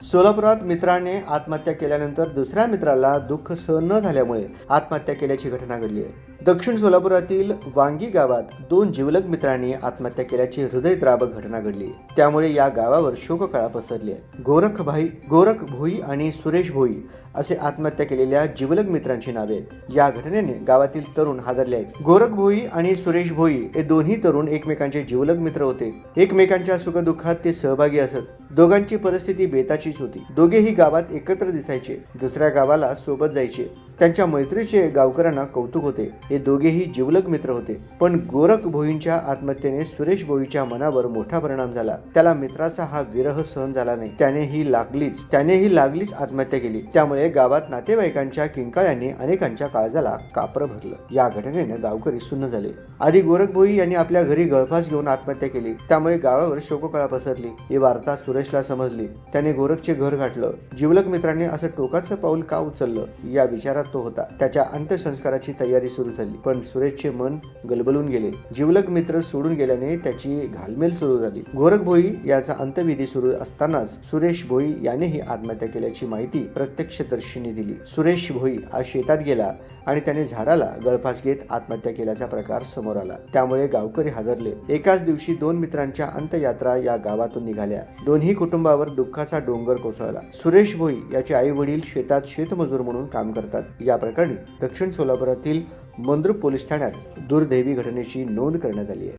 सोलापुरात मित्राने आत्महत्या केल्यानंतर दुसऱ्या मित्राला दुःख सहन न झाल्यामुळे आत्महत्या केल्याची घटना घडली आहे। दक्षिण सोलापुरातील वांगी गावात दोन जिवलग मित्रांनी आत्महत्या केल्याची हृदयद्रावक घटना घडली आहे। त्यामुळे या गावावर शोककळा पसरली आहे। गोरख भोई आणि सुरेश भोई असे आत्महत्या केलेल्या जिवलग मित्रांची नावे आहेत। या घटनेने गावातील तरुण हादरले आहेत। गोरख भोई आणि सुरेश भोई हे दोन्ही तरुण एकमेकांचे जिवलग मित्र होते। एकमेकांच्या सुखदुःखात ते सहभागी असत। दोघांची परिस्थिती बेताचीच होती। दोघेही गावात एकत्र दिसायचे, दुसऱ्या गावाला सोबत जायचे। त्यांच्या मैत्रीचे गावकऱ्यांना कौतुक होते। हे दोघेही जिवलग मित्र होते। पण गोरख भोईंच्या आत्महत्येने सुरेश भोईच्या मनावर मोठा परिणाम झाला। त्याला मित्राचा हा विरह सहन झाला नाही। त्यानेही लागलीच आत्महत्या केली। त्यामुळे गावात नातेवाईकांच्या किंकाळ्यांनी अनेकांच्या काळजाला कापरं भरलं। या घटनेने गावकरी सुन्न झाले। आधी गोरख भोई यांनी आपल्या घरी गळफास घेऊन आत्महत्या केली। त्यामुळे गावावर शोककळा पसरली। ही वार्ता सुरेशला समजली। त्याने गोरखचे घर गाठलं। जिवलग मित्रांनी असं टोकाचं पाऊल का उचललं या विचारात तो होता। त्याच्या अंत्यसंस्काराची तयारी सुरू झाली। पण सुरेशचे मन गलबलून गेले। जिवलग मित्र सोडून गेल्याने त्याची घालमेल सुरू झाली। गोरख भोई याचा अंत्यविधी सुरू असतानाच सुरेश भोई यानेही आत्महत्या केल्याची माहिती प्रत्यक्षदर्शींनी दिली। सुरेश भोई आज शेतात गेला आणि त्याने झाडाला गळफास घेत आत्महत्या केल्याचा प्रकार समोर आला। त्यामुळे गावकरी हादरले। एकाच दिवशी दोन मित्रांच्या अंत्ययात्रा या गावातून निघाल्या। दोन्ही कुटुंबावर दुःखाचा डोंगर कोसळला। सुरेश भोई याचे आई वडील शेतात शेतमजूर म्हणून काम करतात। या प्रकरणी दक्षिण सोलापुरातील मंद्रुप पोलीस ठाण्यात दुर्दैवी घटनेची नोंद करण्यात आली आहे।